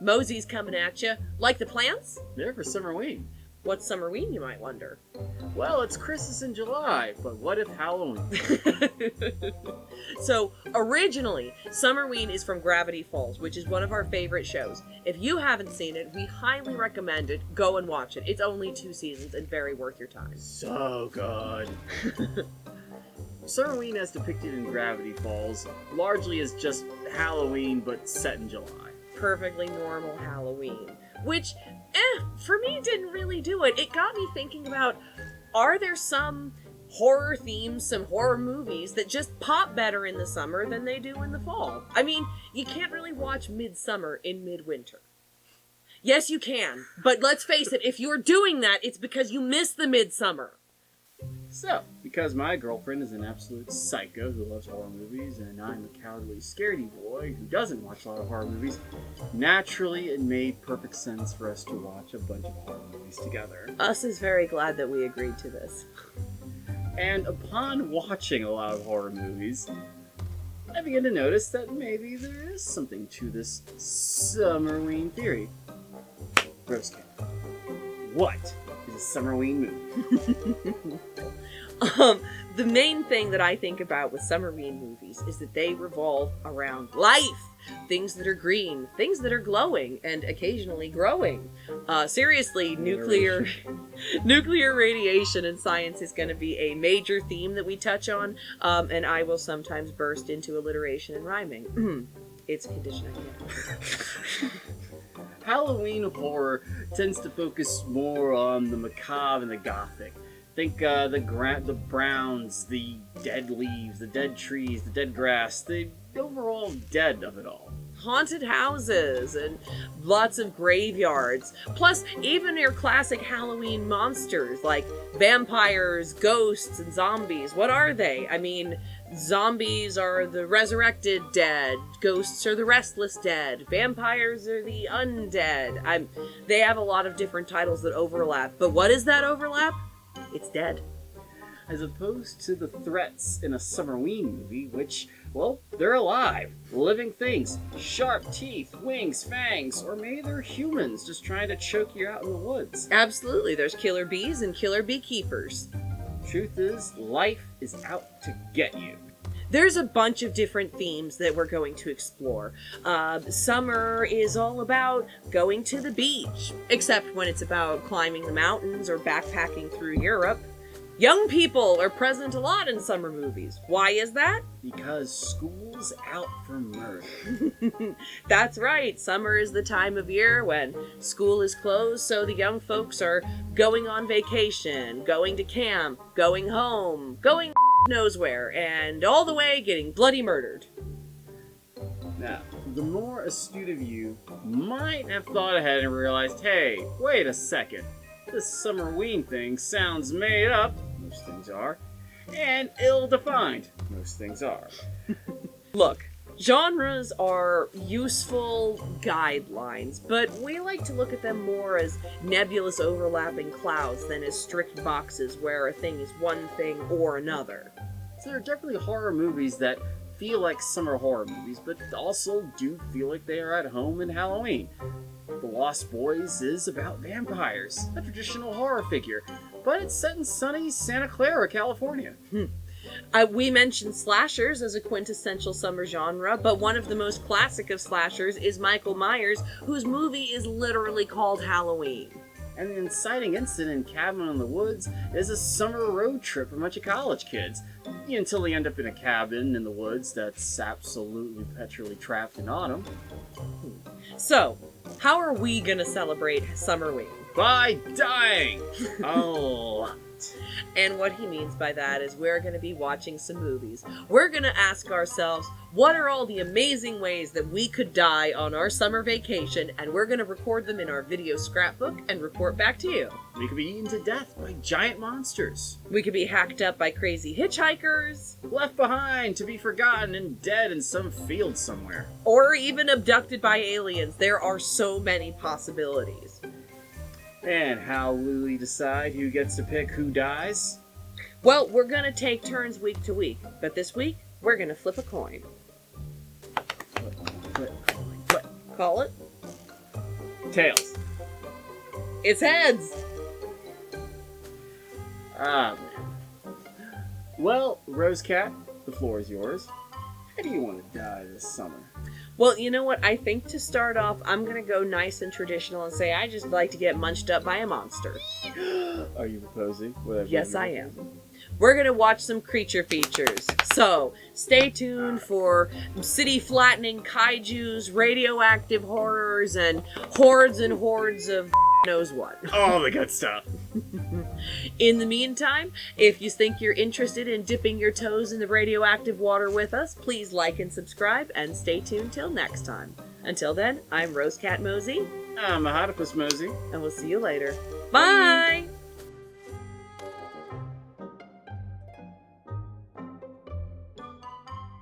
Moseys coming at you. Like the plants? They're for Summerween. What's Summerween, you might wonder? Well, it's Christmas in July, but what if Halloween? So, originally, Summerween is from Gravity Falls, which is one of our favorite shows. If you haven't seen it, we highly recommend it. Go and watch it. It's only 2 seasons and very worth your time. So good. Summerween, as depicted in Gravity Falls, largely is just Halloween, but set in July. Perfectly normal Halloween. Which, for me, didn't really do it. It got me thinking about, are there some horror themes, some horror movies that just pop better in the summer than they do in the fall? I mean, you can't really watch Midsummer in midwinter. Yes, you can. But let's face it, if you're doing that, it's because you miss the midsummer. So, because my girlfriend is an absolute psycho who loves horror movies, and I'm a cowardly, scaredy boy who doesn't watch a lot of horror movies, naturally it made perfect sense for us to watch a bunch of horror movies together. Us is very glad that we agreed to this. And upon watching a lot of horror movies, I began to notice that maybe there is something to this Summerween theory. Roskin, what is a Summerween movie? The main thing that I think about with Summerween movies is that they revolve around life. Things that are green, things that are glowing, and occasionally growing. Seriously, nuclear radiation in science is going to be a major theme that we touch on, and I will sometimes burst into alliteration and rhyming. It's a condition I get. Halloween horror tends to focus more on the macabre and the gothic. Think the browns, the dead leaves, the dead trees, the dead grass, the overall dead of it all. Haunted houses and lots of graveyards. Plus, even your classic Halloween monsters like vampires, ghosts, and zombies. What are they? I mean, zombies are the resurrected dead. Ghosts are the restless dead. Vampires are the undead. They have a lot of different titles that overlap. But what is that overlap? It's dead. As opposed to the threats in a Summerween movie, which, well, they're alive, living things, sharp teeth, wings, fangs, or maybe they're humans just trying to choke you out in the woods. Absolutely, there's killer bees and killer beekeepers. Truth is, life is out to get you. There's a bunch of different themes that we're going to explore. Summer is all about going to the beach, except when it's about climbing the mountains or backpacking through Europe. Young people are present a lot in summer movies. Why is that? Because school's out for murder. That's right. Summer is the time of year when school is closed, so the young folks are going on vacation, going to camp, going home, going knows where, and all the way getting bloody murdered. Now, the more astute of you might have thought ahead and realized, hey, wait a second. This Summerween thing sounds made up, most things are, and ill-defined, most things are. Look, genres are useful guidelines, but we like to look at them more as nebulous overlapping clouds than as strict boxes where a thing is one thing or another. So there are definitely horror movies that feel like summer horror movies, but also do feel like they are at home in Halloween. The Lost Boys is about vampires, a traditional horror figure, but it's set in sunny Santa Clara, California. We mentioned slashers as a quintessential summer genre, but one of the most classic of slashers is Michael Myers, whose movie is literally called Halloween. And the inciting incident in Cabin in the Woods is a summer road trip for a bunch of college kids, until they end up in a cabin in the woods that's absolutely perpetually trapped in autumn. So, how are we gonna celebrate Summerween? By dying a lot. And what he means by that is we're going to be watching some movies. We're going to ask ourselves, what are all the amazing ways that we could die on our summer vacation? And we're going to record them in our video scrapbook and report back to you. We could be eaten to death by giant monsters. We could be hacked up by crazy hitchhikers. Left behind to be forgotten and dead in some field somewhere. Or even abducted by aliens. There are so many possibilities. And how will we decide who gets to pick who dies? Well, we're going to take turns week to week. But this week, we're going to flip a coin. Flip. Call it? Tails. It's heads. Ah, man. Well, Rose Cat, the floor is yours. How do you want to die this summer? Well, you know what? I think to start off, I'm going to go nice and traditional and say I just like to get munched up by a monster. Are you proposing? Whatever. Yes, I am. We're going to watch some creature features. So, stay tuned for city-flattening kaijus, radioactive horrors, and hordes of knows what. All the good stuff. In the meantime, if you think you're interested in dipping your toes in the radioactive water with us, please like and subscribe, and stay tuned till next time. Until then, I'm Rose Cat Mosey. I'm a Hotopus Mosey. And we'll see you later. Bye!